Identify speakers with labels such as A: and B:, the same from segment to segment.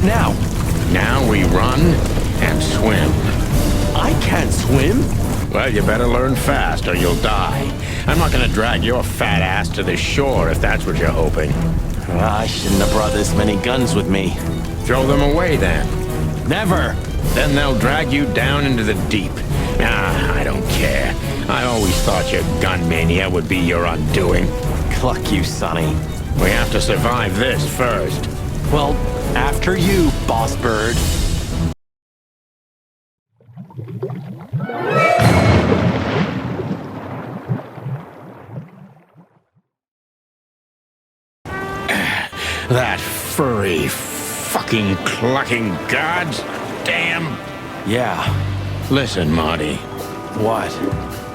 A: now?
B: Now we run and swim.
A: I can't swim.
B: Well, you better learn fast or you'll die. I'm not gonna drag your fat ass to the shore if that's what you're hoping.
A: I shouldn't have brought this many guns with me.
B: Throw them away then.
A: Never.
B: Then they'll drag you down into the deep. I don't care. I always thought your gun mania would be your undoing.
A: Cluck you, Sonny.
B: We have to survive this first.
A: Well, after you, boss bird.
B: That furry, fucking clucking gods. Damn.
A: Yeah.
B: Listen, Marty.
A: What?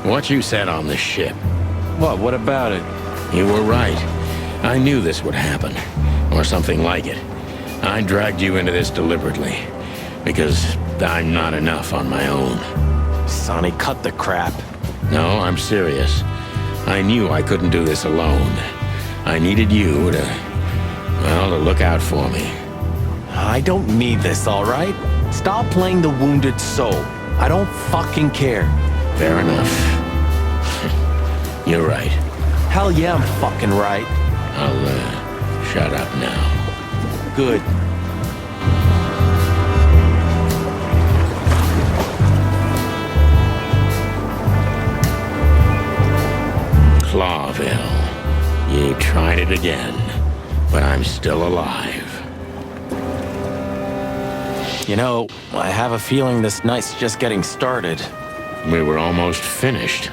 B: What you said on the ship.
A: What about it?
B: You were right. I knew this would happen. Or something like it. I dragged you into this deliberately. Because I'm not enough on my own.
A: Sonny, cut the crap.
B: No, I'm serious. I knew I couldn't do this alone. I needed you to look out for me.
A: I don't need this, all right? Stop playing the wounded soul. I don't fucking care.
B: Fair enough. You're right.
A: Hell yeah, I'm fucking right.
B: I'll, shut up now.
A: Good.
B: Clawville. You tried it again, but I'm still alive.
A: You know, I have a feeling this night's just getting started.
B: We were almost finished.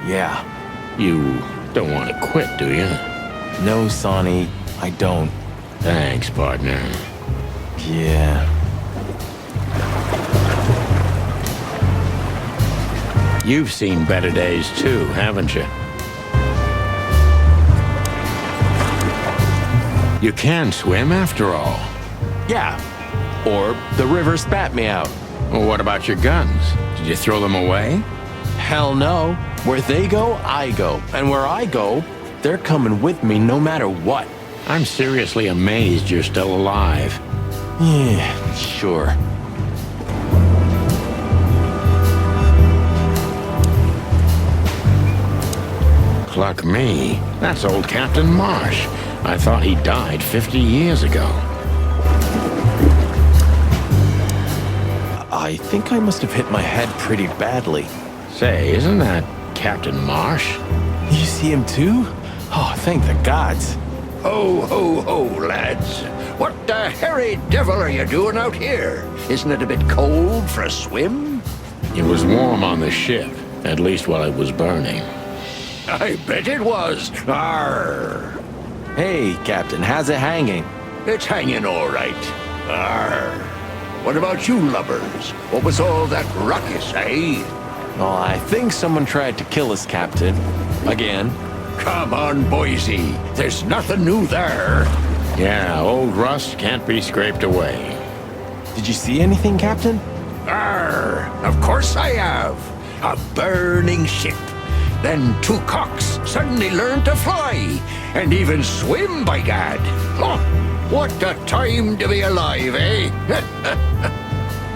A: Yeah.
B: You don't want to quit, do you?
A: No, Sonny, I don't.
B: Thanks, partner.
A: Yeah.
B: You've seen better days too, haven't you? You can swim after all.
A: Yeah. Or the river spat me out.
B: Well, what about your guns? Did you throw them away?
A: Hell no. Where they go, I go. And where I go, they're coming with me no matter what.
B: I'm seriously amazed you're still alive.
A: Yeah, sure.
B: Cluck me. That's old Captain Marsh. I thought he died 50 years ago.
A: I think I must have hit my head pretty badly.
B: Say, isn't that Captain Marsh?
A: You see him too? Oh, thank the gods.
C: Ho, ho, ho, lads. What the hairy devil are you doing out here? Isn't it a bit cold for a swim?
B: It was warm on the ship, at least while it was burning.
C: I bet it was. Arr.
A: Hey, Captain, how's it hanging?
C: It's hanging all right. Arr. What about you lubbers? What was all that ruckus, eh?
A: Well, I think someone tried to kill us, Captain. Again.
C: Come on, Boise. There's nothing new there.
B: Yeah, old rust can't be scraped away.
A: Did you see anything, Captain?
C: Arr. Of course I have. A burning ship. Then two cocks suddenly learned to fly, and even swim, by gad. Oh, what a time to be alive, eh?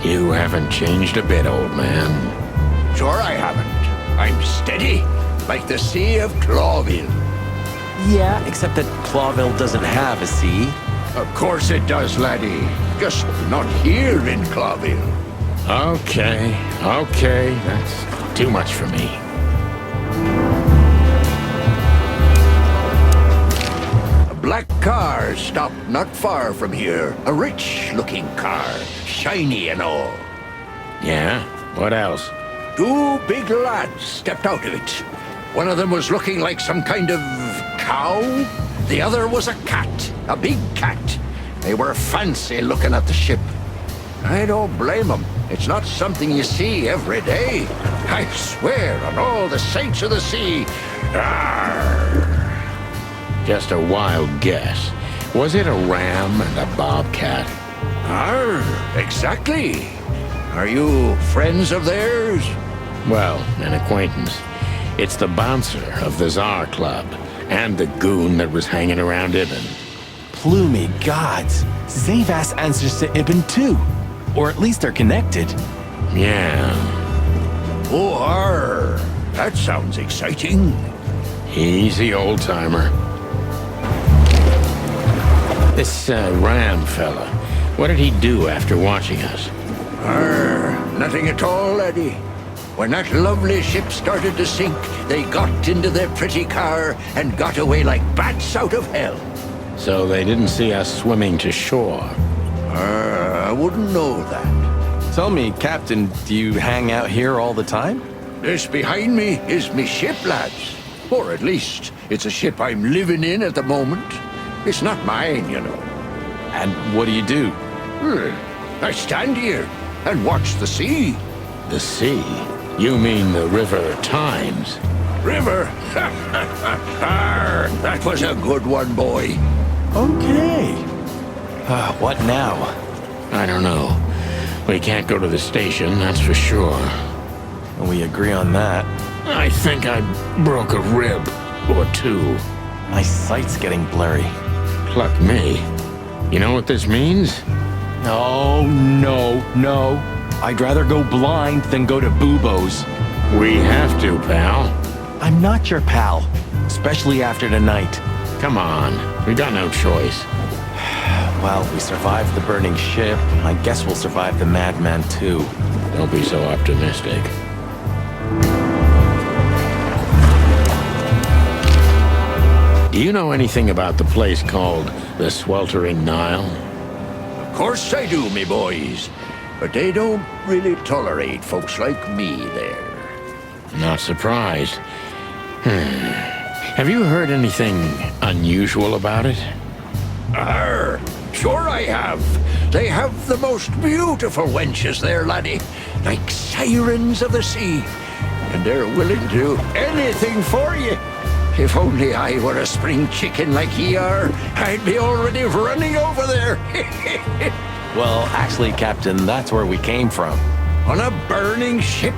B: You haven't changed a bit, old man.
C: Sure I haven't. I'm steady, like the Sea of Clawville.
A: Yeah, except that Clawville doesn't have a sea.
C: Of course it does, laddie. Just not here in Clawville.
B: Okay. That's too much for me.
C: A black car stopped not far from here. A rich-looking car, shiny and all.
B: Yeah? What else?
C: Two big lads stepped out of it. One of them was looking like some kind of cow. The other was a cat, a big cat. They were fancy looking at the ship. I don't blame them. It's not something you see every day. I swear on all the saints of the sea. Arr.
B: Just a wild guess. Was it a ram and a bobcat?
C: Arr, exactly. Are you friends of theirs?
B: Well, an acquaintance. It's the bouncer of the Tsar Club, and the goon that was hanging around Ibn.
A: Plumey gods. Zavas answers to Ibn too. Or at least they're connected.
B: Yeah,
C: Oh, arr. That sounds exciting.
B: easy, old-timer. This Ram fella, what did he do after watching us?
C: Nothing at all, laddie. When that lovely ship started to sink, they got into their pretty car and got away like bats out of hell.
B: So they didn't see us swimming to shore.
C: I wouldn't know that.
A: Tell me, Captain, do you hang out here all the time?
C: This behind me is me ship, lads. Or at least, it's a ship I'm living in at the moment. It's not mine, you know.
A: And what do you do?
C: I stand here and watch the sea.
B: The sea? You mean the River Times?
C: River? Arr, that was a good one, boy.
A: Okay. What now?
B: I don't know. We can't go to the station, that's for sure.
A: We agree on that.
B: I think I broke a rib or two.
A: My sight's getting blurry.
B: Pluck me. You know what this means?
A: Oh, no. I'd rather go blind than go to Bubo's.
B: We have to, pal.
A: I'm not your pal, especially after tonight.
B: Come on, we got no choice.
A: Well, we survived the burning ship. I guess we'll survive the madman too.
B: Don't be so optimistic. Do you know anything about the place called the Sweltering Nile?
C: Of course I do, me boys. But they don't really tolerate folks like me there.
B: Not surprised. Have you heard anything unusual about it?
C: Sure I have. They have the most beautiful wenches there, laddie. Like sirens of the sea. And they're willing to do anything for you. If only I were a spring chicken like ye are, I'd be already running over there.
A: Well, actually, Captain, that's where we came from.
C: On a burning ship?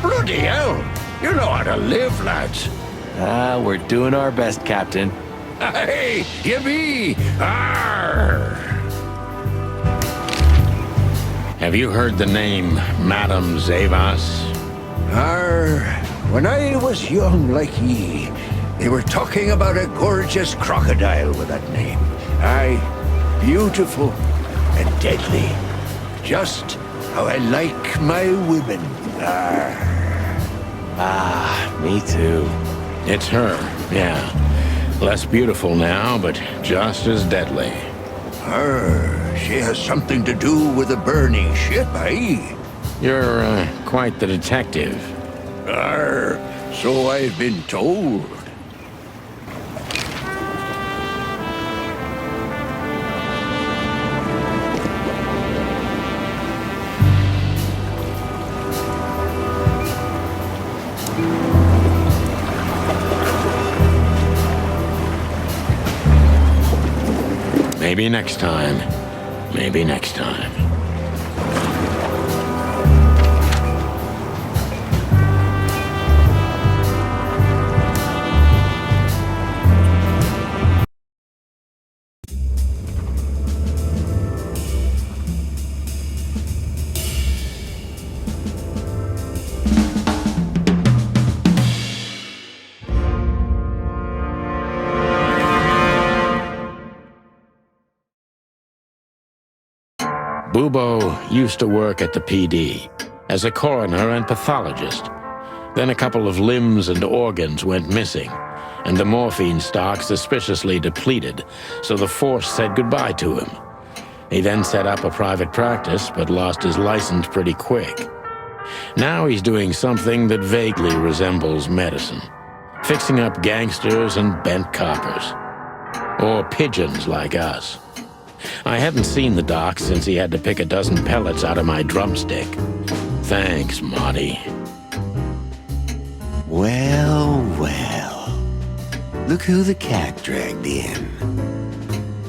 C: Bloody hell. You know how to live, lads.
A: We're doing our best, Captain.
C: Hey, you be! Arr!
B: Have you heard the name Madame Zavas?
C: When I was young like ye, they were talking about a gorgeous crocodile with that name. Aye, beautiful and deadly. Just how I like my women.
A: Me too.
B: It's her, yeah. Less beautiful now, but just as deadly.
C: She has something to do with the burning ship, eh?
B: You're quite the detective.
C: So I've been told.
B: Maybe next time. Maybe next time. Bubo used to work at the PD as a coroner and pathologist. Then a couple of limbs and organs went missing, and the morphine stock suspiciously depleted, so the force said goodbye to him. He then set up a private practice, but lost his license pretty quick. Now he's doing something that vaguely resembles medicine, fixing up gangsters and bent coppers. Or pigeons like us. I hadn't seen the doc since he had to pick a dozen pellets out of my drumstick. Thanks, Marty.
D: Well. Look who the cat dragged in.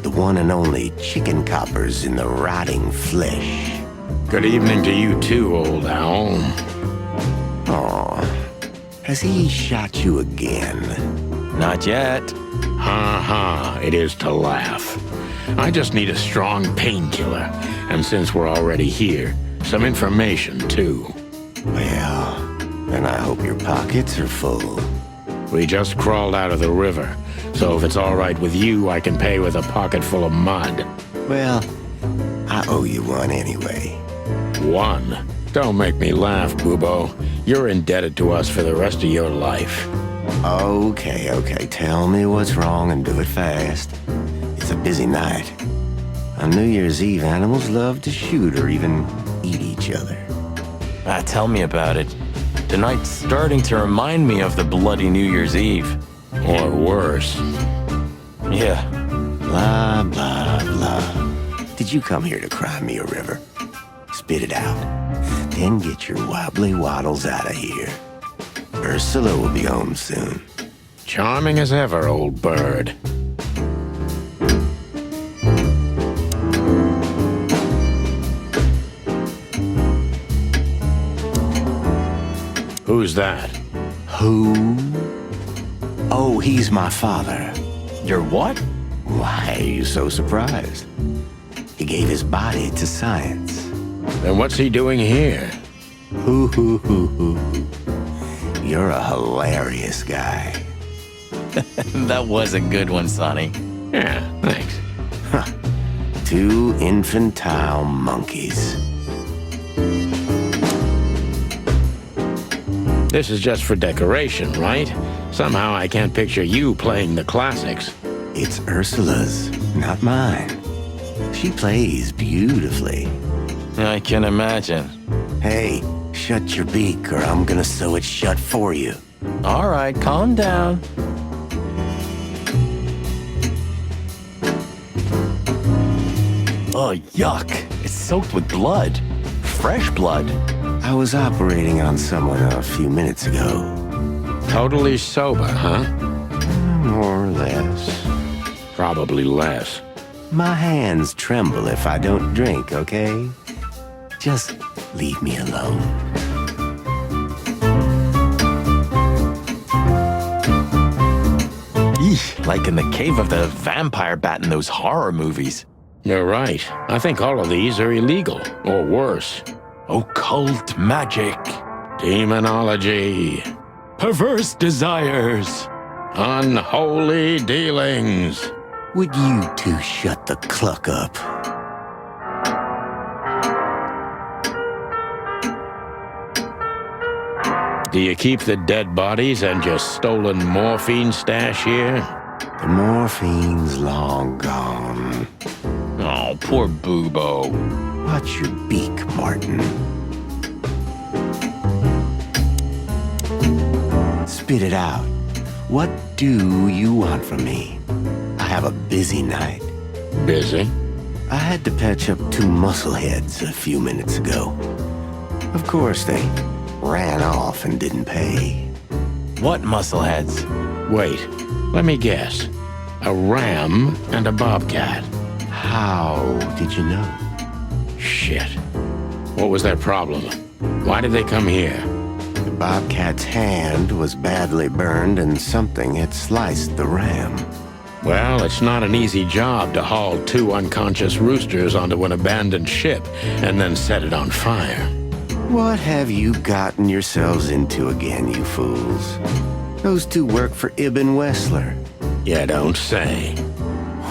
D: The one and only chicken coppers in the rotting flesh.
B: Good evening to you too, old owl.
D: Aw, has he shot you again?
A: Not yet.
B: Ha ha, it is to laugh. I just need a strong painkiller. And since we're already here, some information, too.
D: Well, then I hope your pockets are full.
B: We just crawled out of the river, so if it's all right with you, I can pay with a pocket full of mud.
D: Well, I owe you one anyway.
B: One? Don't make me laugh, Bubo. You're indebted to us for the rest of your life.
D: Okay, tell me what's wrong and do it fast. It's a busy night. On New Year's Eve, animals love to shoot or even eat each other.
A: Tell me about it. Tonight's starting to remind me of the bloody New Year's Eve.
B: Or worse.
A: Yeah.
D: Blah, blah, blah. Did you come here to cry me a river? Spit it out. Then get your wobbly waddles out of here. Ursula will be home soon.
B: Charming as ever, old bird. Who's that?
D: Who? Oh, he's my father.
A: Your what?
D: Why are you so surprised? He gave his body to science.
B: Then what's he doing here?
D: Hoo, hoo, hoo, hoo. You're a hilarious guy.
A: That was a good one, Sonny.
B: Yeah, thanks.
D: Two infantile monkeys.
B: This is just for decoration, right? Somehow I can't picture you playing the classics.
D: It's Ursula's, not mine. She plays beautifully.
A: I can imagine.
D: Hey, shut your beak or I'm gonna sew it shut for you.
A: All right, calm down. Oh, yuck. It's soaked with blood. Fresh blood.
D: I was operating on someone a few minutes ago.
B: Totally sober, huh?
D: More or less.
B: Probably less.
D: My hands tremble if I don't drink, okay? Just leave me alone.
A: Eesh, like in the cave of the vampire bat in those horror movies.
B: You're right. I think all of these are illegal, or worse.
A: Occult magic.
B: Demonology.
A: Perverse desires.
B: Unholy dealings.
D: Would you two shut the cluck up?
B: Do you keep the dead bodies and your stolen morphine stash here?
D: The morphine's long gone.
A: Oh, poor Boobo.
D: Watch your beak, Martin. Spit it out. What do you want from me? I have a busy night.
B: Busy?
D: I had to patch up two muscleheads a few minutes ago. Of course, they ran off and didn't pay.
A: What muscleheads?
B: Wait, let me guess. A ram and a bobcat.
D: How did you know?
B: Shit. What was their problem? Why did they come here?
D: The bobcat's hand was badly burned and something had sliced the ram.
B: Well, it's not an easy job to haul two unconscious roosters onto an abandoned ship and then set it on fire.
D: What have you gotten yourselves into again, you fools? Those two work for Ibn Wessler.
B: You don't say.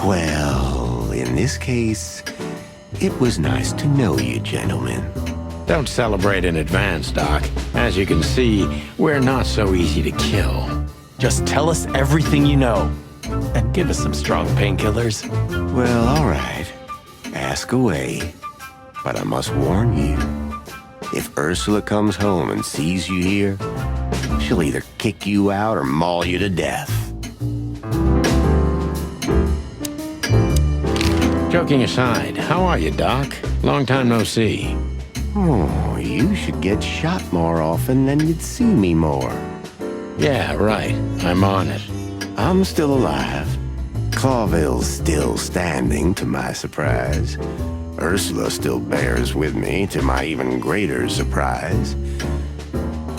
D: Well, in this case, it was nice to know you, gentlemen.
B: Don't celebrate in advance, Doc. As you can see, we're not so easy to kill.
A: Just tell us everything you know. And give us some strong painkillers.
D: Well, all right. Ask away. But I must warn you. If Ursula comes home and sees you here, she'll either kick you out or maul you to death.
B: Joking aside, how are you, Doc? Long time no see.
D: Oh, you should get shot more often, then you'd see me more.
B: Yeah, right. I'm on it.
D: I'm still alive. Clawville's still standing, to my surprise. Ursula still bears with me, to my even greater surprise.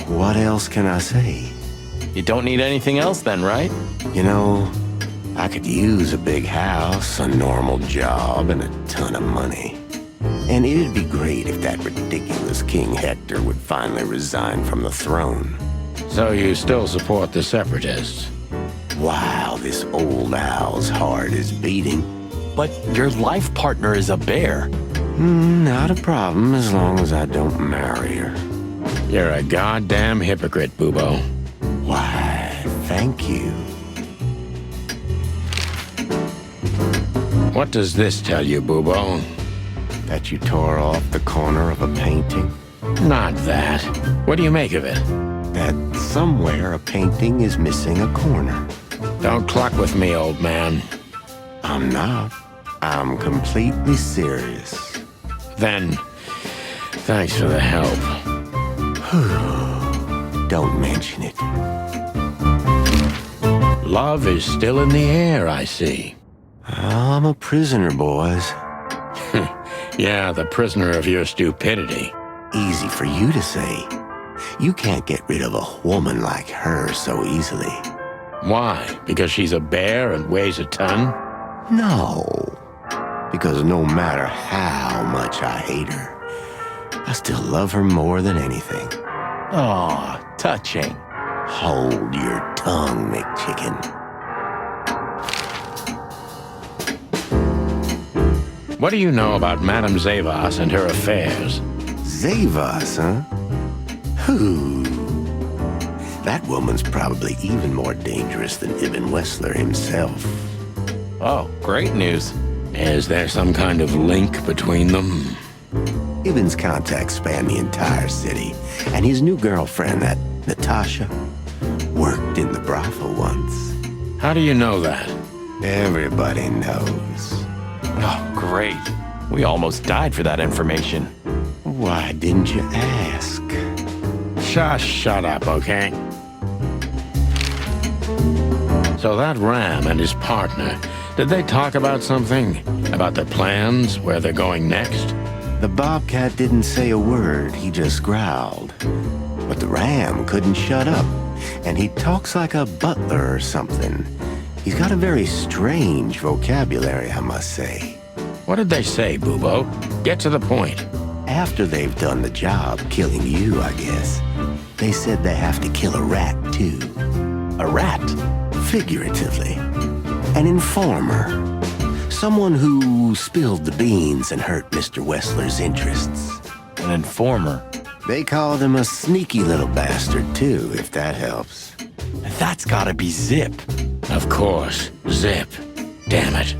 D: What else can I say?
A: You don't need anything else then, right?
D: You know, I could use a big house, a normal job, and a ton of money. And it'd be great if that ridiculous King Hector would finally resign from the throne.
B: So you still support the Separatists?
D: While this old owl's heart is beating.
A: But your life partner is a bear.
D: Not a problem as long as I don't marry her.
B: You're a goddamn hypocrite, Bubo.
D: Why, thank you.
B: What does this tell you, Bubo?
D: That you tore off the corner of a painting?
B: Not that. What do you make of it?
D: That somewhere a painting is missing a corner.
B: Don't cluck with me, old man.
D: I'm not. I'm completely serious.
B: Then, thanks for the help.
D: Don't mention it.
B: Love is still in the air, I see.
D: I'm a prisoner, boys.
B: Yeah, the prisoner of your stupidity.
D: Easy for you to say. You can't get rid of a woman like her so easily.
B: Why? Because she's a bear and weighs a ton?
D: No. Because no matter how much I hate her, I still love her more than anything.
A: Aw, touching.
D: Hold your tongue, McChicken.
B: What do you know about Madame Zavas and her affairs?
D: Zavas, huh? Who? That woman's probably even more dangerous than Ibn Wessler himself.
A: Oh, great news.
B: Is there some kind of link between them?
D: Ibn's contacts span the entire city, and his new girlfriend, that Natasha, worked in the brothel once.
B: How do you know that?
D: Everybody knows.
A: Oh, great. We almost died for that information.
D: Why didn't you ask?
B: Just shut up, okay? So that Ram and his partner, did they talk about something? About their plans, where they're going next?
D: The bobcat didn't say a word, he just growled. But the ram couldn't shut up, and he talks like a butler or something. He's got a very strange vocabulary, I must say.
B: What did they say, Bubo? Get to the point.
D: After they've done the job killing you, I guess, they said they have to kill a rat, too.
A: A rat?
D: Figuratively. An informer. Someone who spilled the beans and hurt Mr. Wessler's interests.
A: An informer.
D: They called him a sneaky little bastard, too, if that helps.
A: That's gotta be Zip.
B: Of course, Zip. Damn it.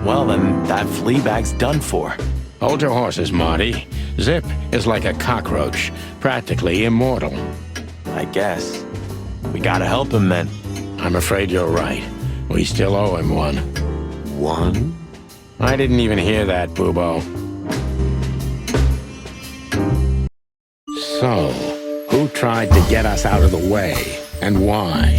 A: Well, then that flea bag's done for.
B: Hold your horses, Marty. Zip is like a cockroach, practically immortal.
A: I guess. We gotta help him then.
B: I'm afraid you're right. We still owe him one.
D: One?
B: I didn't even hear that, Bubo. So, who tried to get us out of the way, and why?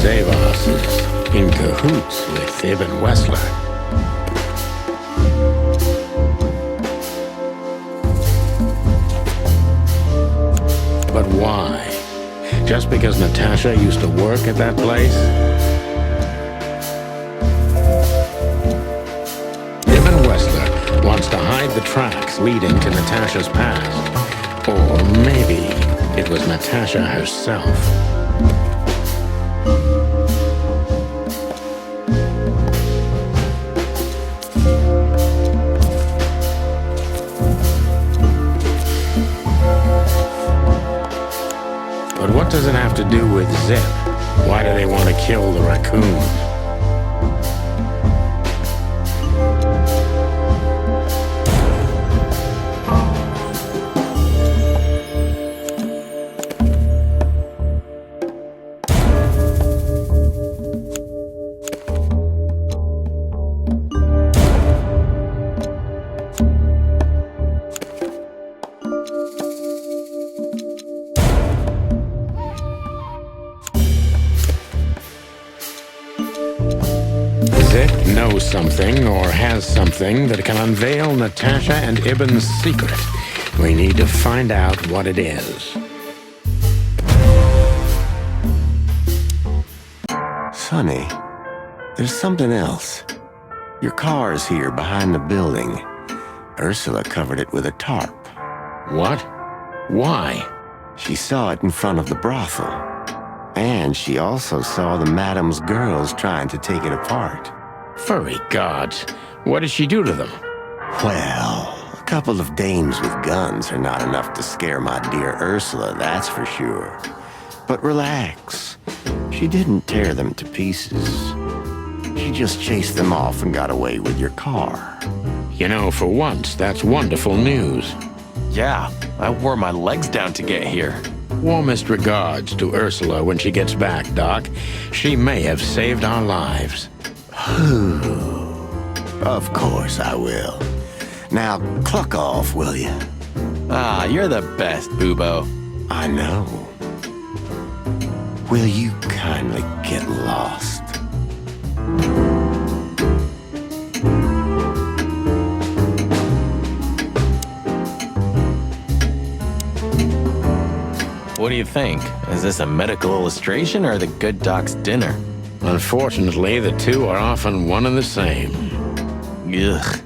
B: Zavas is in cahoots with Ibn Wessler. But why? Just because Natasha used to work at that place? Ibn Wessler wants to hide the tracks leading to Natasha's past. Or maybe it was Natasha herself. But what does it have to do with Zip? Why do they want to kill the raccoon? knows something or has something that can unveil Natasha and Ibn's secret. We need to find out what it is.
D: Sonny, there's something else. Your car is here behind the building. Ursula covered it with a tarp.
B: What? Why?
D: She saw it in front of the brothel. And she also saw the madam's girls trying to take it apart.
B: Furry gods, what did she do to them?
D: Well, a couple of dames with guns are not enough to scare my dear Ursula, that's for sure. But relax. She didn't tear them to pieces. She just chased them off and got away with your car.
B: You know, for once, that's wonderful news.
A: Yeah, I wore my legs down to get here.
B: Warmest regards to Ursula when she gets back, Doc. She may have saved our lives.
D: Of course I will. Now, cluck off, will you?
A: Ah, you're the best, Boobo.
D: I know. Will you kindly get lost?
A: What do you think? Is this a medical illustration or the good doc's dinner?
B: Unfortunately, the two are often one and the same.
A: Ugh.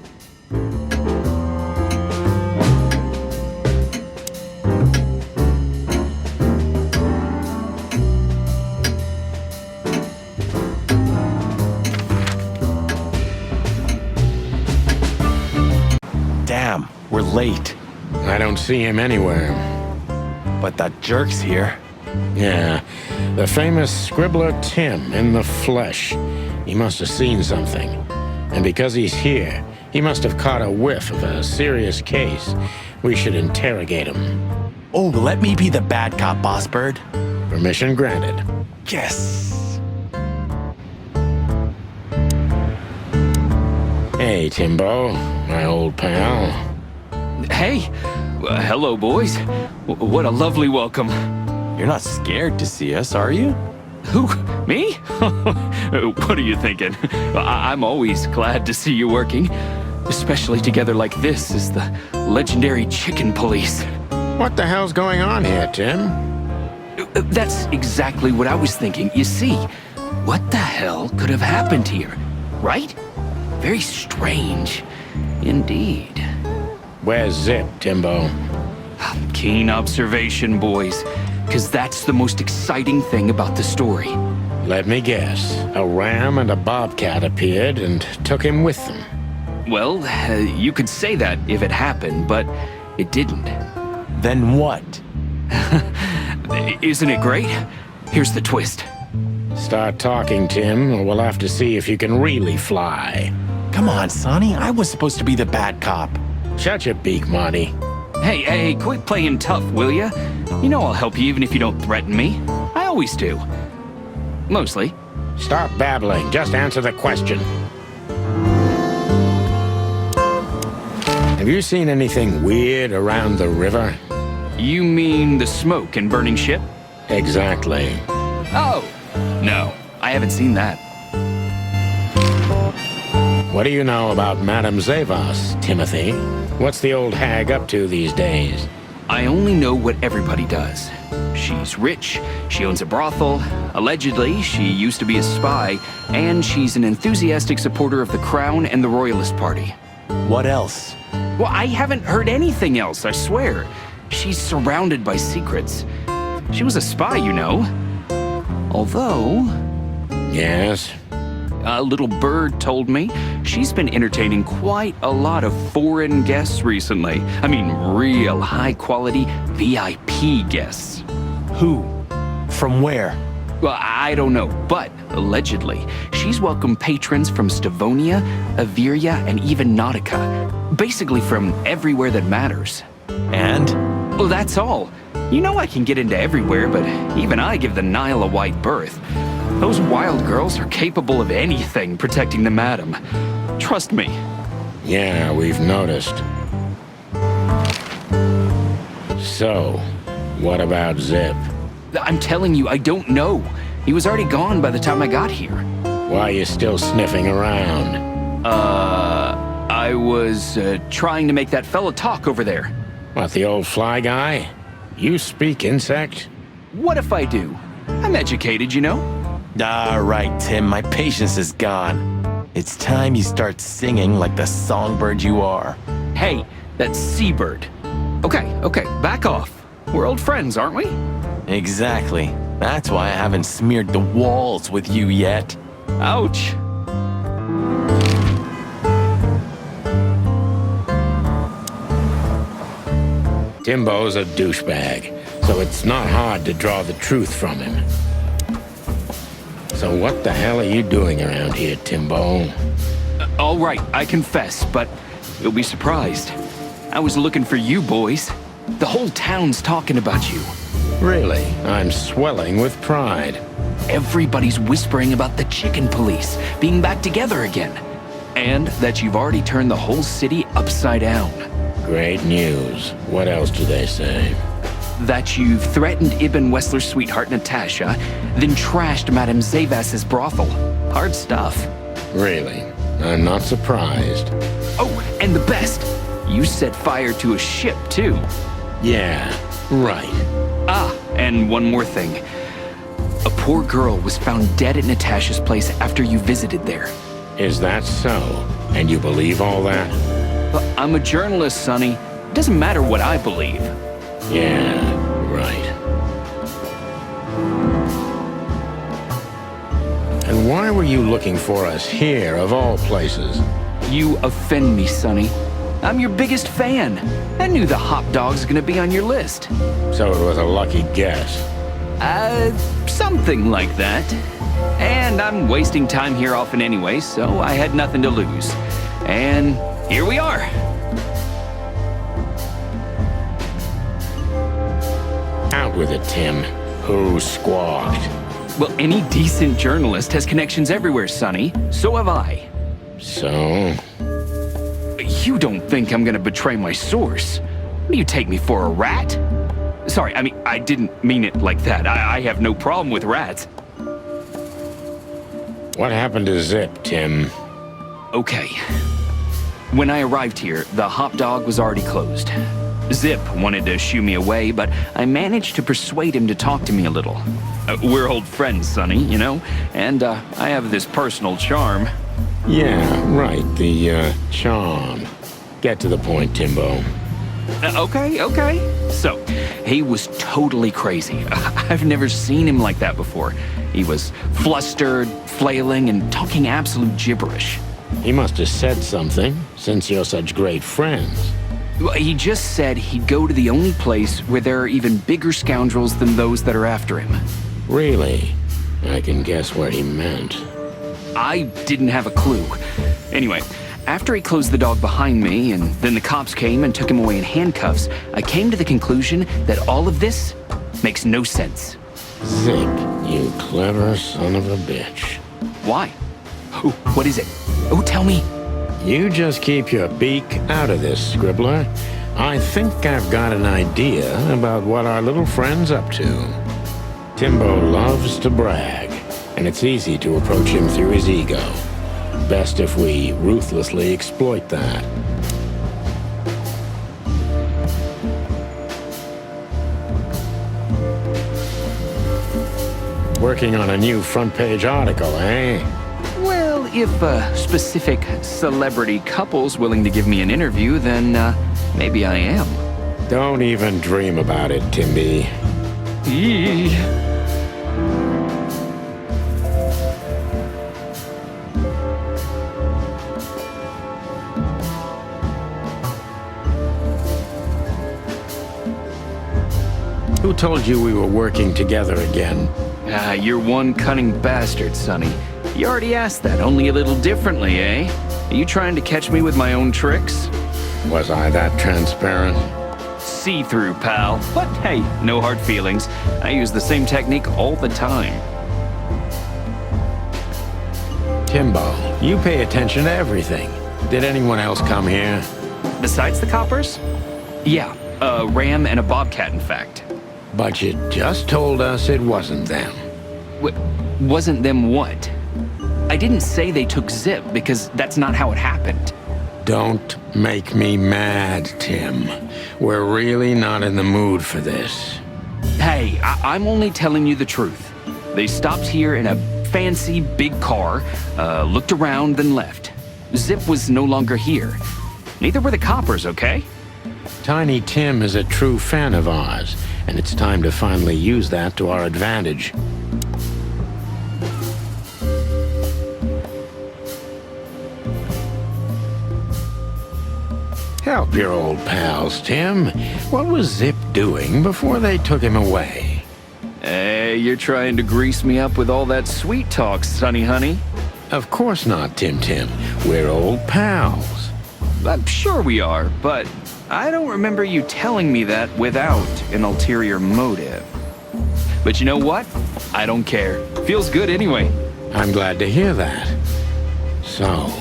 A: Damn, we're late.
B: I don't see him anywhere.
A: But that jerk's here.
B: Yeah, the famous scribbler Tim in the flesh. He must have seen something. And because he's here, he must have caught a whiff of a serious case. We should interrogate him.
A: Oh, let me be the bad cop, Boss Bird.
B: Permission granted.
A: Yes.
B: Hey, Timbo, my old pal.
E: Hey, hello, boys. What a lovely welcome.
A: You're not scared to see us, are you?
E: Who? Me? What are you thinking? I'm always glad to see you working, especially together like this as the legendary chicken police.
B: What the hell's going on here, Tim?
E: That's exactly what I was thinking. You see, what the hell could have happened here, right? Very strange, indeed.
B: Where's Zip, Timbo?
E: Keen observation, boys, because that's the most exciting thing about the story.
B: Let me guess. A ram and a bobcat appeared and took him with them.
E: Well, you could say that if it happened, but it didn't.
A: Then what?
E: Isn't it great? Here's the twist.
B: Start talking, Tim, or we'll have to see if you can really fly.
A: Come on, Sonny. I was supposed to be the bad cop.
B: Shut your beak, Monty.
E: Hey, quit playing tough, will ya? You know I'll help you even if you don't threaten me. I always do. Mostly.
B: Stop babbling. Just answer the question. Have you seen anything weird around the river?
E: You mean the smoke and burning ship?
B: Exactly.
E: Oh, no. I haven't seen that.
B: What do you know about Madame Zavas, Timothy? What's the old hag up to these days?
E: I only know what everybody does. She's rich, she owns a brothel, allegedly she used to be a spy, and she's an enthusiastic supporter of the Crown and the Royalist Party.
A: What else?
E: Well, I haven't heard anything else, I swear. She's surrounded by secrets. She was a spy, you know. Although...
B: Yes?
E: A little bird told me she's been entertaining quite a lot of foreign guests recently. I mean, real high-quality VIP guests.
A: Who? From where?
E: Well, I don't know, but allegedly, she's welcomed patrons from Stavonia, Averia, and even Nautica. Basically from everywhere that matters.
A: And?
E: Well, that's all. You know I can get into everywhere, but even I give the Nile a wide berth. Those wild girls are capable of anything protecting the madam. Trust me.
B: Yeah, we've noticed. So, what about Zip?
E: I'm telling you, I don't know. He was already gone by the time I got here.
B: Why are you still sniffing around?
E: I was trying to make that fella talk over there.
B: What, the old fly guy? You speak insect?
E: What if I do? I'm educated, you know?
A: All right, Tim, my patience is gone. It's time you start singing like the songbird you are.
E: Hey, that's Seabird. Okay, back off. We're old friends, aren't we?
A: Exactly. That's why I haven't smeared the walls with you yet.
E: Ouch.
B: Timbo's a douchebag, so it's not hard to draw the truth from him. So what the hell are you doing around here, Timbo?
E: All right, I confess, but you'll be surprised. I was looking for you boys. The whole town's talking about you.
B: Really? I'm swelling with pride.
E: Everybody's whispering about the chicken police being back together again. And that you've already turned the whole city upside down.
B: Great news. What else do they say?
E: That you've threatened Ibn Wessler's sweetheart Natasha, then trashed Madame Zavas's brothel. Hard stuff.
B: Really? I'm not surprised.
E: Oh, and the best, you set fire to a ship, too.
B: Yeah, right.
E: Ah, and one more thing. A poor girl was found dead at Natasha's place after you visited there.
B: Is that so? And you believe all that?
E: But I'm a journalist, Sonny. Doesn't matter what I believe.
B: Yeah, right. And why were you looking for us here, of all places?
E: You offend me, Sonny. I'm your biggest fan. I knew the hop dog's gonna be on your list.
B: So it was a lucky guess.
E: Something like that. And I'm wasting time here often anyway, so I had nothing to lose. And here we are.
B: Out with it, Tim. Who squawked?
E: Well, any decent journalist has connections everywhere, Sonny. So have I.
B: So?
E: You don't think I'm gonna betray my source? What do you take me for, a rat? Sorry, I mean, I didn't mean it like that. I have no problem with rats.
B: What happened to Zip, Tim?
E: Okay. When I arrived here, the hop dog was already closed. Zip wanted to shoo me away, but I managed to persuade him to talk to me a little. We're old friends, Sonny, you know, and I have this personal charm.
B: Yeah, right, the, charm. Get to the point, Timbo.
E: Okay. So, he was totally crazy. I've never seen him like that before. He was flustered, flailing, and talking absolute gibberish.
B: He must have said something, since you're such great friends.
E: Well, he just said he'd go to the only place where there are even bigger scoundrels than those that are after him.
B: Really? I can guess what he meant.
E: I didn't have a clue. Anyway, after he closed the dog behind me, and then the cops came and took him away in handcuffs, I came to the conclusion that all of this makes no sense.
B: Zip, you clever son of a bitch.
E: Why? Oh, what is it? Oh, tell me.
B: You just keep your beak out of this, Scribbler. I think I've got an idea about what our little friend's up to. Timbo loves to brag, and it's easy to approach him through his ego. Best if we ruthlessly exploit that. Working on a new front-page article, eh?
E: Well, if a specific celebrity couple's willing to give me an interview, then maybe I am.
B: Don't even dream about it, Timby.
E: Eee.
B: Who told you we were working together again?
E: You're one cunning bastard, Sonny. You already asked that, only a little differently, eh? Are you trying to catch me with my own tricks?
B: Was I that transparent?
E: See-through, pal. But hey, no hard feelings. I use the same technique all the time.
B: Timbo, you pay attention to everything. Did anyone else come here?
E: Besides the coppers? Yeah, a ram and a bobcat, in fact.
B: But you just told us it wasn't them.
E: Wasn't them what? I didn't say they took Zip because that's not how it happened.
B: Don't make me mad, Tim. We're really not in the mood for this.
E: Hey, I'm only telling you the truth. They stopped here in a fancy big car, looked around, then left. Zip was no longer here. Neither were the coppers, okay?
B: Tiny Tim is a true fan of ours, and it's time to finally use that to our advantage. Help your old pals, Tim. What was Zip doing before they took him away?
E: Hey, you're trying to grease me up with all that sweet talk, Sonny honey.
B: Of course not, Tim Tim. We're old pals.
E: I'm sure we are, but I don't remember you telling me that without an ulterior motive. But you know what? I don't care. Feels good anyway.
B: I'm glad to hear that. So,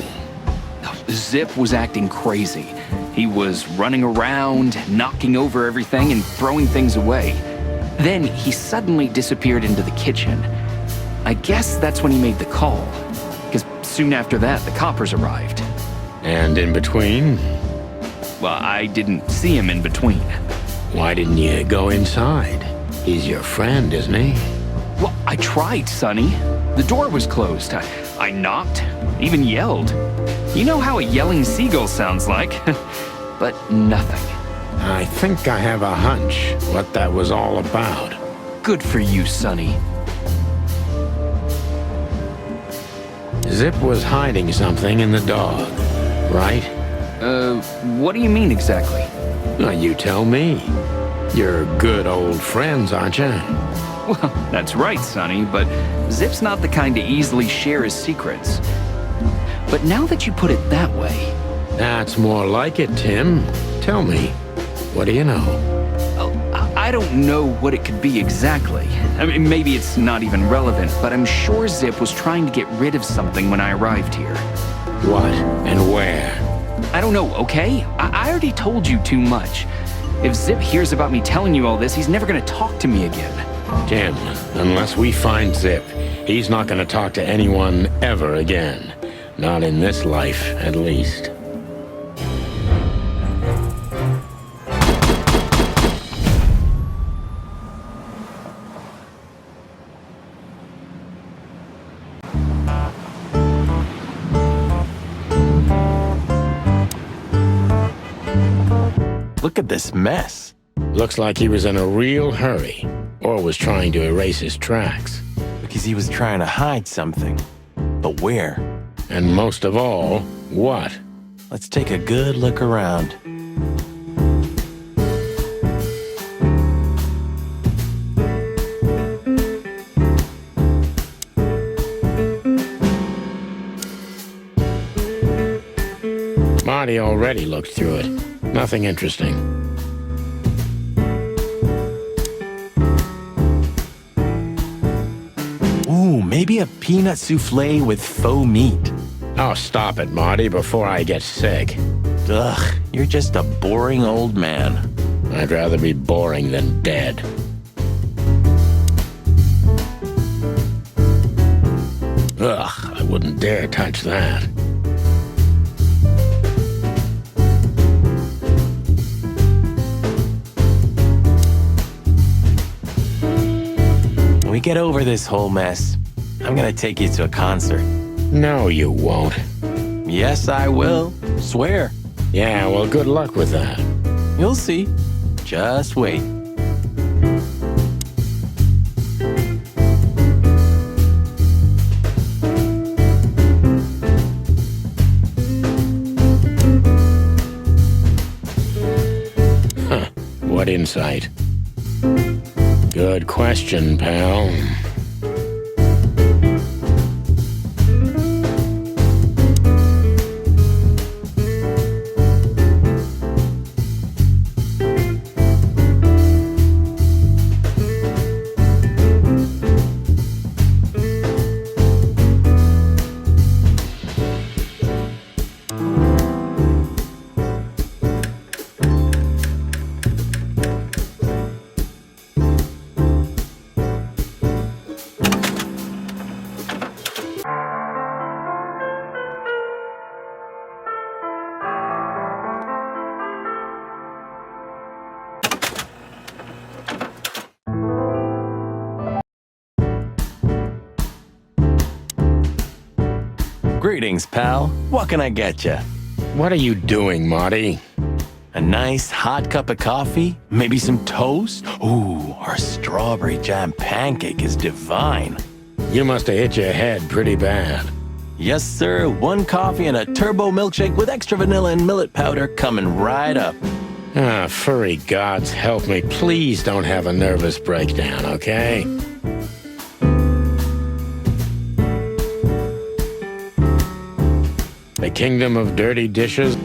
E: Zip was acting crazy. He was running around, knocking over everything and throwing things away. Then he suddenly disappeared into the kitchen. I guess that's when he made the call, because soon after that, the coppers arrived.
B: and in between?
E: Well, I didn't see him in between.
B: Why didn't you go inside? He's your friend, isn't he?
E: Well, I tried, Sonny. The door was closed. I knocked, even yelled. You know how a yelling seagull sounds like. But nothing.
B: I think I have a hunch what that was all about.
E: Good for you, Sonny.
B: Zip was hiding something in the dog, right?
E: What do you mean exactly?
B: Now, you tell me. You're good old friends, aren't you?
E: Well, that's right, Sonny, but Zip's not the kind to easily share his secrets. But now that you put it that way...
B: That's more like it, Tim. Tell me, what do you know?
E: Oh, I don't know what it could be exactly. I mean, maybe it's not even relevant, but I'm sure Zip was trying to get rid of something when I arrived here.
B: What and where?
E: I don't know, okay? I already told you too much. If Zip hears about me telling you all this, he's never gonna talk to me again.
B: Tim, unless we find Zip, he's not going to talk to anyone ever again. Not in this life, at least.
A: Look at this mess.
B: Looks like he was in a real hurry, or was trying to erase his tracks.
A: Because he was trying to hide something. But where?
B: And most of all, what?
A: Let's take a good look around.
B: Marty already looked through it. Nothing interesting.
A: Ooh, maybe a peanut souffle with faux meat.
B: Oh, stop it, Marty, before I get sick.
A: Ugh, you're just a boring old man.
B: I'd rather be boring than dead. Ugh, I wouldn't dare touch that.
A: When we get over this whole mess, I'm gonna take you to a concert.
B: No, you won't.
A: Yes, I will. Swear.
B: Yeah, well, good luck with that.
A: You'll see. Just wait.
B: Huh, what insight? Good question, pal.
A: Greetings, pal. What can I get you?
B: What are you doing, Marty?
A: A nice hot cup of coffee? Maybe some toast? Ooh, our strawberry jam pancake is divine.
B: You must have hit your head pretty bad.
A: Yes, sir. 1 coffee and a turbo milkshake with extra vanilla and millet powder coming right up.
B: Ah, furry gods help me. Please don't have a nervous breakdown, okay? The kingdom of dirty dishes?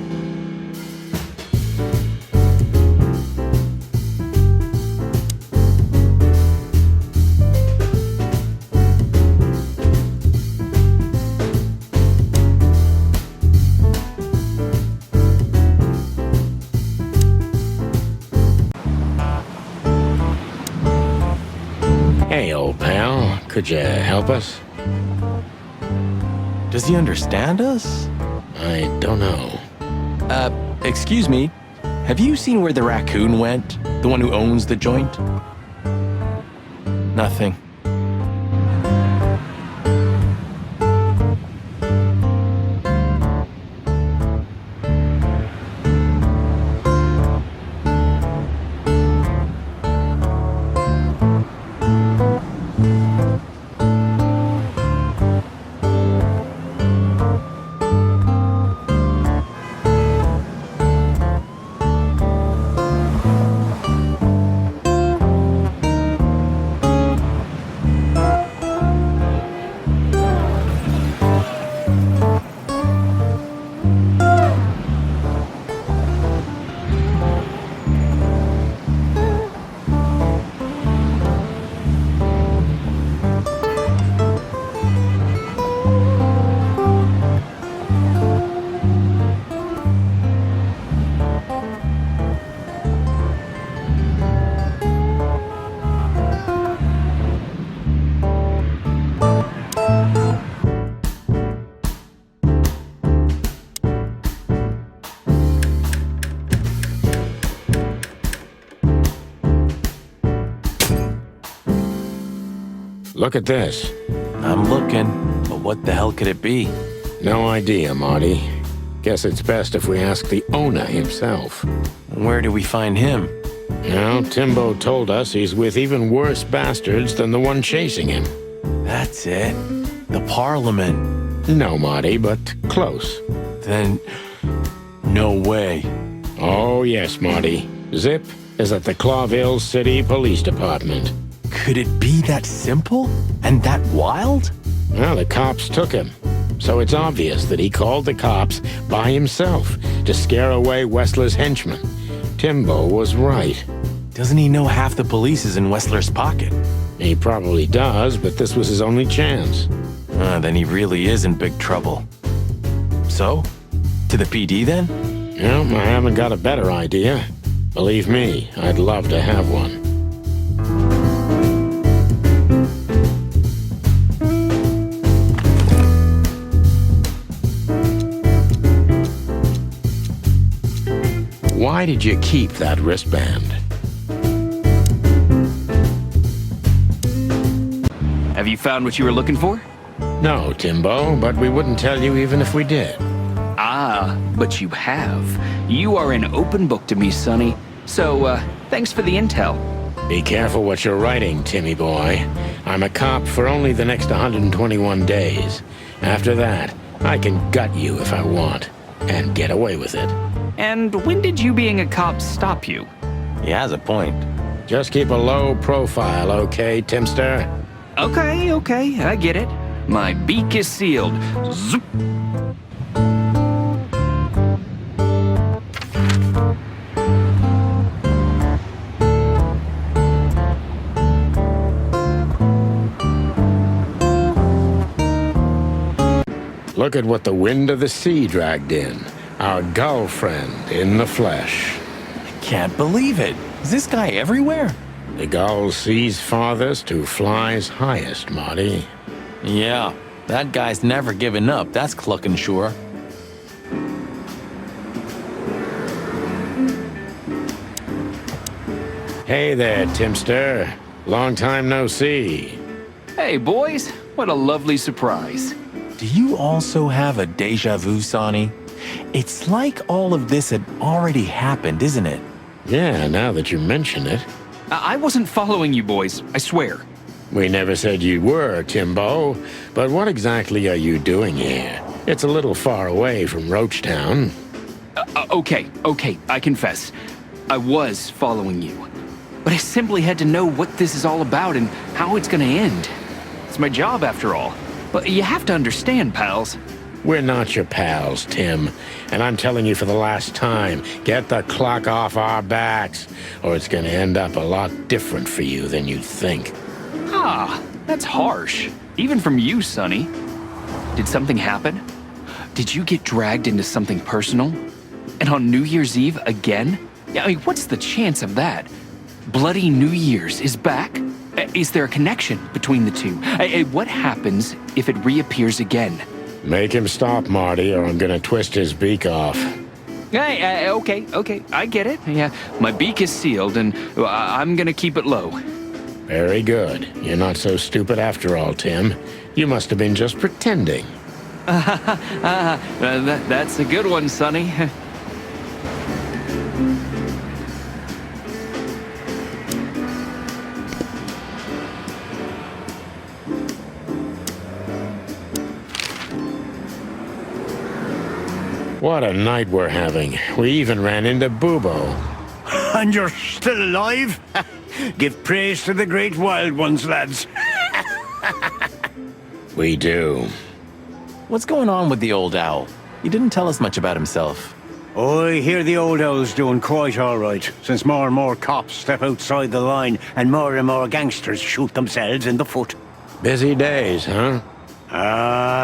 B: Hey, old pal, could you help us?
A: Does he understand us?
B: I don't know.
A: Excuse me. Have you seen where the raccoon went? The one who owns the joint? Nothing.
B: Look at this.
A: I'm looking, but what the hell could it be?
B: No idea, Marty. Guess it's best if we ask the owner himself.
A: Where do we find him?
B: Now, Timbo told us he's with even worse bastards than the one chasing him.
A: That's it. The Parliament.
B: No, Marty, but close.
A: Then, no way.
B: Oh, yes, Marty. Zip is at the Clawville City Police Department.
A: Could it be that simple? And that wild?
B: Well, the cops took him. So it's obvious that he called the cops by himself to scare away Wessler's henchmen. Timbo was right.
A: Doesn't he know half the police is in Wessler's pocket?
B: He probably does, but this was his only chance.
A: Then he really is in big trouble. So? To the PD then?
B: No, I haven't got a better idea. Believe me, I'd love to have one. Why did you keep that wristband?
E: Have you found what you were looking for?
B: No, Timbo, but we wouldn't tell you even if we did.
E: Ah, but you have. You are an open book to me, Sonny. So, thanks for the intel.
B: Be careful what you're writing, Timmy boy. I'm a cop for only the next 121 days. After that, I can gut you if I want, and get away with it.
E: And when did you being a cop stop you?
A: He has a point.
B: Just keep a low profile, okay, Timster?
E: Okay, I get it. My beak is sealed. Zoop.
B: Look at what the wind of the sea dragged in. Our gull friend in the flesh.
A: Can't believe it. Is this guy everywhere?
B: The gull sees farthest who flies highest, Marty.
A: Yeah, that guy's never given up, that's clucking sure.
B: Hey there, Timster. Long time no see.
E: Hey, boys. What a lovely surprise.
A: Do you also have a deja vu, Sonny? It's like all of this had already happened, isn't it?
B: Yeah, now that you mention it.
E: I wasn't following you boys, I swear.
B: We never said you were, Timbo. But what exactly are you doing here? It's a little far away from Roachtown.
E: Okay, I confess. I was following you. But I simply had to know what this is all about and how it's gonna end. It's my job, after all. But you have to understand, pals.
B: We're not your pals, Tim. And I'm telling you for the last time, get the clock off our backs, or it's gonna end up a lot different for you than you think.
E: Ah, that's harsh. Even from you, Sonny. Did something happen? Did you get dragged into something personal? And on New Year's Eve again? I mean, what's the chance of that? Bloody New Year's is back? Is there a connection between the two? What happens if it reappears again?
B: Make him stop, Marty, or I'm gonna twist his beak off.
E: Okay, I get it. Yeah, my beak is sealed, and I'm gonna keep it low.
B: Very good. You're not so stupid after all, Tim. You must have been just pretending.
E: That's a good one, Sonny.
B: What a night we're having. We even ran into Bubo.
F: And you're still alive? Give praise to the great wild ones, lads.
B: We do.
A: What's going on with the old owl? He didn't tell us much about himself.
F: I hear the old owl's doing quite all right, since more and more cops step outside the line and more gangsters shoot themselves in the foot.
B: Busy days, huh?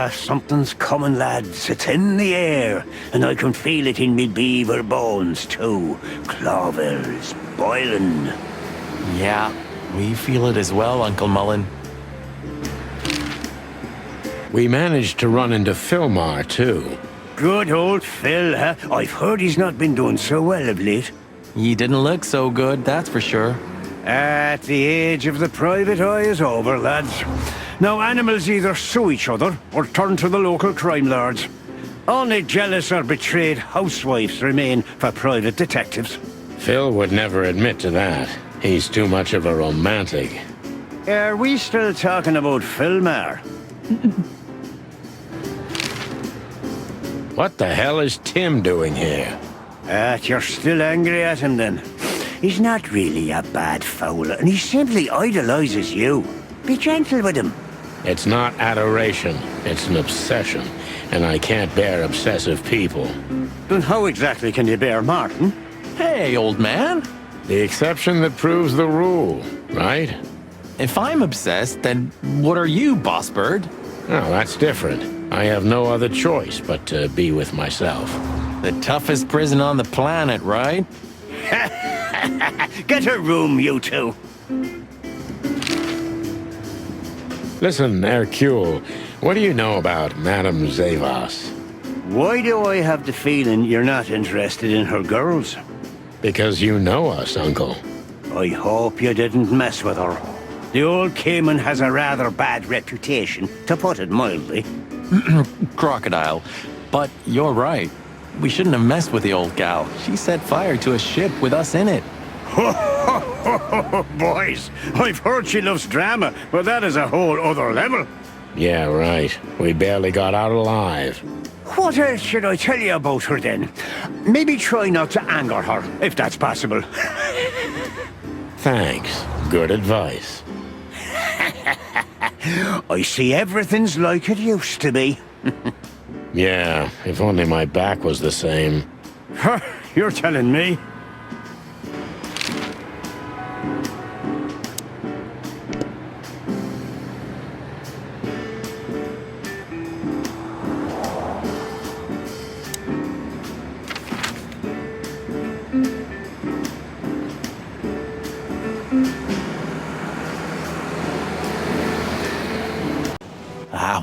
F: Something's coming, lads. It's in the air, and I can feel it in me beaver bones, too. Clovel's boiling.
A: Yeah, we feel it as well, Uncle Mullen.
B: We managed to run into Philmar, too.
F: Good old Phil, huh? I've heard he's not been doing so well of late.
A: He didn't look so good, that's for sure.
F: At the age of the private eye is over, lads. Now animals either sue each other or turn to the local crime lords. Only jealous or betrayed housewives remain for private detectives.
B: Phil would never admit to that. He's too much of a romantic.
F: Are we still talking about Philmar?
B: What the hell is Tim doing here?
F: You're still angry at him then? He's not really a bad fowl, and he simply idolizes you. Be gentle with him.
B: It's not adoration, it's an obsession, and I can't bear obsessive people.
F: Then how exactly can you bear Martin?
A: Hey, old man.
B: The exception that proves the rule, right?
A: If I'm obsessed, then what are you, boss bird?
B: Oh, that's different. I have no other choice but to be with myself.
A: The toughest prison on the planet, right?
F: Get a room, you two.
B: Listen, Hercule, what do you know about Madame Zavas?
F: Why do I have the feeling you're not interested in her girls?
B: Because you know us, Uncle.
F: I hope you didn't mess with her. The old Cayman has a rather bad reputation, to put it mildly.
A: Crocodile. But you're right. We shouldn't have messed with the old gal. She set fire to a ship with us in it.
F: Boys, I've heard she loves drama, but that is a whole other level.
B: Yeah, right. We barely got out alive.
F: What else should I tell you about her then? Maybe try not to anger her, if that's possible.
B: Thanks. Good advice.
F: I see everything's like it used to be.
B: Yeah, if only my back was the same.
F: You're telling me?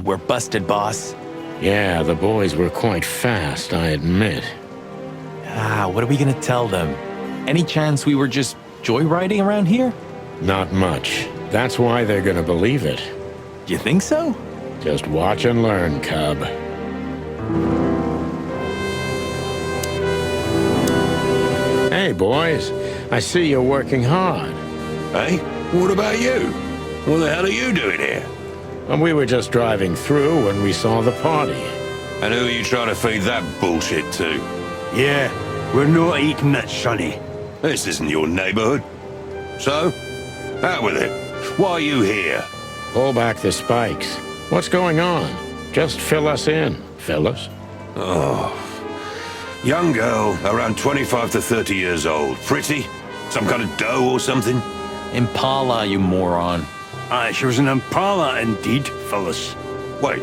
A: We're busted, boss.
B: Yeah, the boys were quite fast, I admit.
A: What are we gonna tell them? Any chance we were just joyriding around here?
B: Not much. That's why they're gonna believe it.
A: You think so?
B: Just watch and learn, cub. Hey, boys. I see you're working hard.
C: Hey, what about you? What the hell are you doing here?
B: And we were just driving through when we saw the party.
C: And who are you trying to feed that bullshit to?
F: Yeah, we're not eating it, Sonny.
C: This isn't your neighborhood. So, out with it. Why are you here?
B: Pull back the spikes. What's going on? Just fill us in, Phyllis.
C: Young girl, around 25 to 30 years old. Pretty? Some kind of doe or something?
A: Impala, you moron.
F: Aye, she was an Impala indeed, Phyllis.
C: Wait,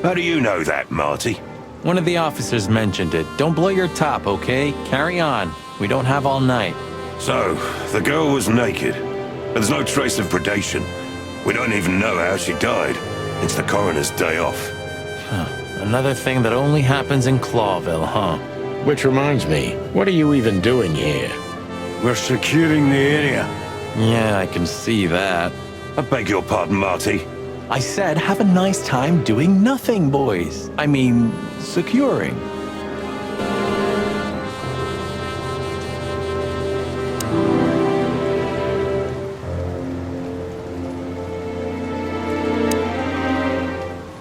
C: how do you know that, Marty?
A: One of the officers mentioned it. Don't blow your top, okay? Carry on. We don't have all night.
C: So, the girl was naked. There's no trace of predation. We don't even know how she died. It's the coroner's day off.
A: Another thing that only happens in Clawville, huh?
B: Which reminds me, what are you even doing here?
F: We're securing the area.
A: Yeah, I can see that.
C: I beg your pardon, Marty.
A: I said have a nice time doing nothing, boys. I mean, securing.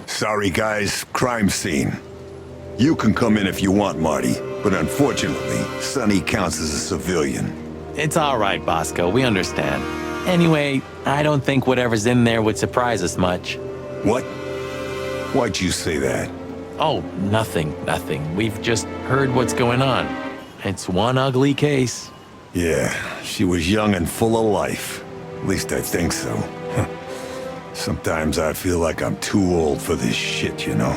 G: Sorry, guys. Crime scene. You can come in if you want, Marty, but unfortunately, Sonny counts as a civilian.
A: It's all right, Bosco. We understand. Anyway, I don't think whatever's in there would surprise us much.
G: What? Why'd you say that?
A: Oh, nothing. We've just heard what's going on. It's one ugly case.
G: Yeah, she was young and full of life. At least I think so. Sometimes I feel like I'm too old for this shit, you know?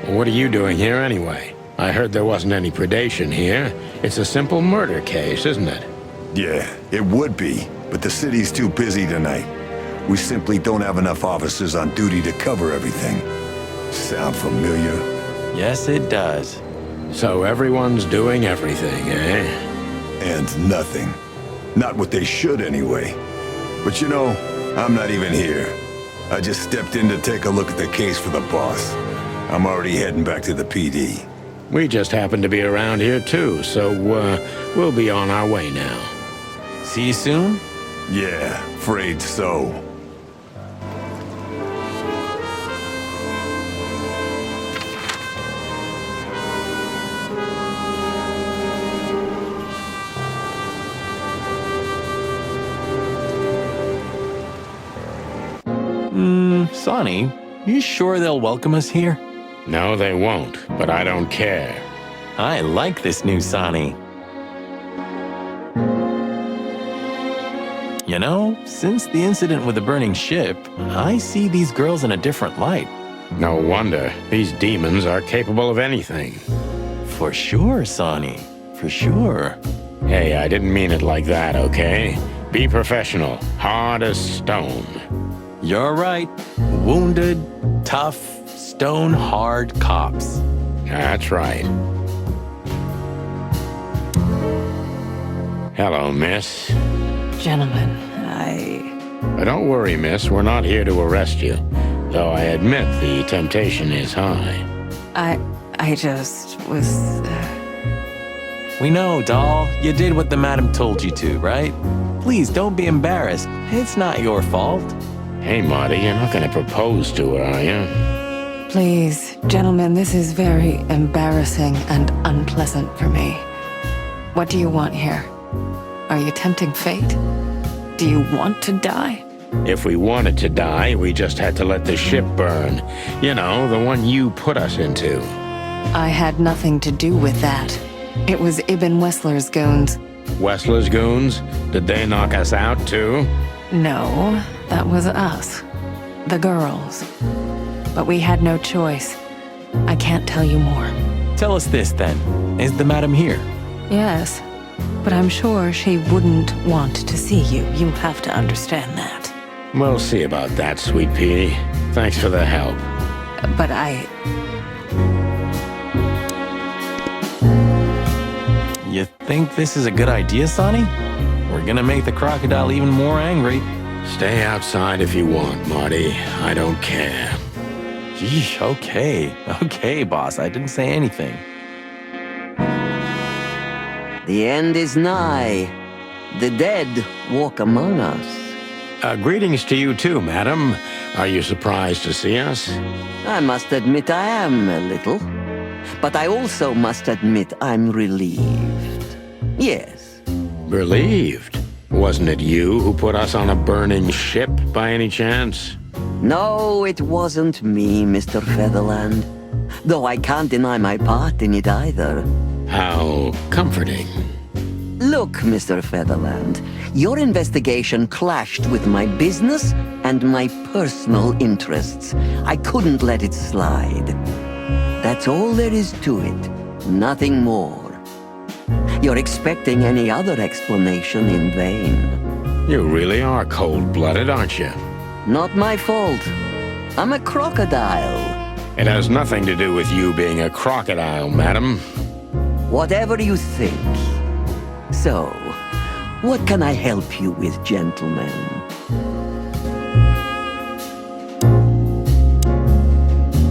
B: What are you doing here anyway? I heard there wasn't any predation here. It's a simple murder case, isn't it?
G: Yeah, it would be, but the city's too busy tonight. We simply don't have enough officers on duty to cover everything. Sound familiar?
A: Yes, it does.
B: So everyone's doing everything, eh?
G: And nothing. Not what they should, anyway. But you know, I'm not even here. I just stepped in to take a look at the case for the boss. I'm already heading back to the PD.
B: We just happen to be around here too, so we'll be on our way now.
A: See you soon?
G: Yeah, afraid so.
A: Sonny, you sure they'll welcome us here?
B: No, they won't, but I don't care.
A: I like this new Sonny. You know, since the incident with the burning ship, I see these girls in a different light.
B: No wonder. These demons are capable of anything.
A: For sure, Sonny. For sure.
B: Hey, I didn't mean it like that, okay? Be professional. Hard as stone.
A: You're right. Wounded, tough, stone-hard cops.
B: That's right. Hello, miss.
H: Gentlemen,
B: Don't worry, miss. We're not here to arrest you. Though I admit the temptation is high.
H: I just was...
A: We know, doll. You did what the madam told you to, right? Please, don't be embarrassed. It's not your fault.
B: Hey, Marty, you're not going to propose to her, are you?
H: Please, gentlemen, this is very embarrassing and unpleasant for me. What do you want here? Are you tempting fate? Do you want to die?
B: If we wanted to die, we just had to let the ship burn. You know, the one you put us into.
H: I had nothing to do with that. It was Ibn Wessler's goons.
B: Wessler's goons? Did they knock us out, too?
H: No, that was us. The girls. But we had no choice. I can't tell you more.
A: Tell us this, then. Is the madam here?
H: Yes, but I'm sure she wouldn't want to see you. You have to understand that.
B: We'll see about that, sweet pea. Thanks for the help.
H: But
A: You think this is a good idea, Sonny? We're gonna make the crocodile even more angry.
B: Stay outside if you want, Marty. I don't care.
A: Yeesh, okay, boss. I didn't say anything.
I: The end is nigh. The dead walk among us.
B: Greetings to you too, madam. Are you surprised to see us?
I: I must admit I am a little. But I also must admit I'm relieved. Yes.
B: Relieved? Wasn't it you who put us on a burning ship, by any chance?
I: No, it wasn't me, Mr. Featherland. Though I can't deny my part in it either.
B: How comforting.
I: Look, Mr. Featherland, your investigation clashed with my business and my personal interests. I couldn't let it slide. That's all there is to it. Nothing more. You're expecting any other explanation in vain.
B: You really are cold-blooded, aren't you?
I: Not my fault. I'm a crocodile.
B: It has nothing to do with you being a crocodile, madam.
I: Whatever you think. So, what can I help you with, gentlemen?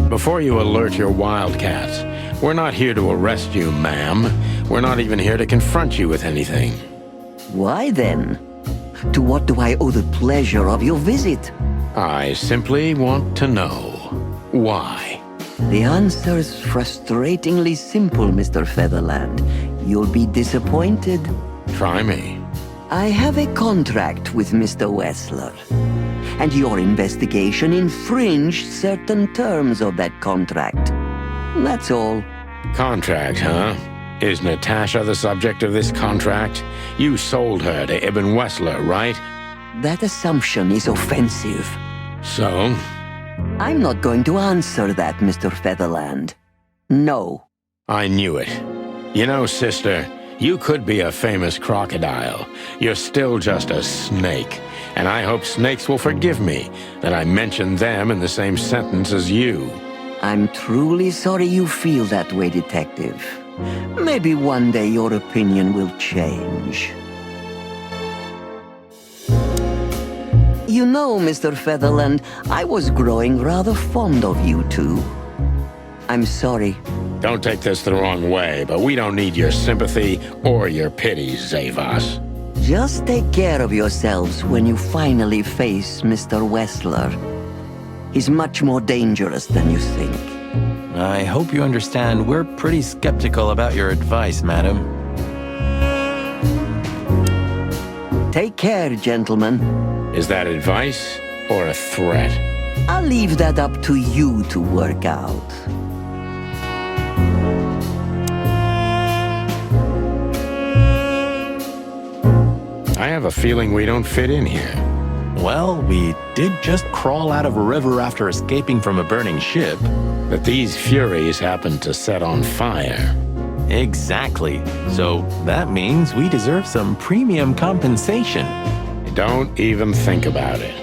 B: Before you alert your wildcats, we're not here to arrest you, ma'am. We're not even here to confront you with anything.
I: Why then? To what do I owe the pleasure of your visit?
B: I simply want to know why.
I: The answer's frustratingly simple, Mr. Featherland. You'll be disappointed.
B: Try me.
I: I have a contract with Mr. Wessler, and your investigation infringed certain terms of that contract. That's all.
B: Contract, huh? Is Natasha the subject of this contract? You sold her to Ibn Wessler, right?
I: That assumption is offensive.
B: So?
I: I'm not going to answer that, Mr. Featherland. No.
B: I knew it. You know, sister, you could be a famous crocodile. You're still just a snake. And I hope snakes will forgive me that I mentioned them in the same sentence as you.
I: I'm truly sorry you feel that way, Detective. Maybe one day your opinion will change. You know, Mr. Featherland, I was growing rather fond of you two. I'm sorry.
B: Don't take this the wrong way, but we don't need your sympathy or your pity, Zavas.
I: Just take care of yourselves when you finally face Mr. Wessler. He's much more dangerous than you think.
A: I hope you understand we're pretty skeptical about your advice, madam.
I: Take care, gentlemen.
B: Is that advice or a threat?
I: I'll leave that up to you to work out.
B: I have a feeling we don't fit in here.
A: Well, we did just crawl out of a river after escaping from a burning ship.
B: But these furies happened to set on fire.
A: Exactly. So that means we deserve some premium compensation.
B: Don't even think about it.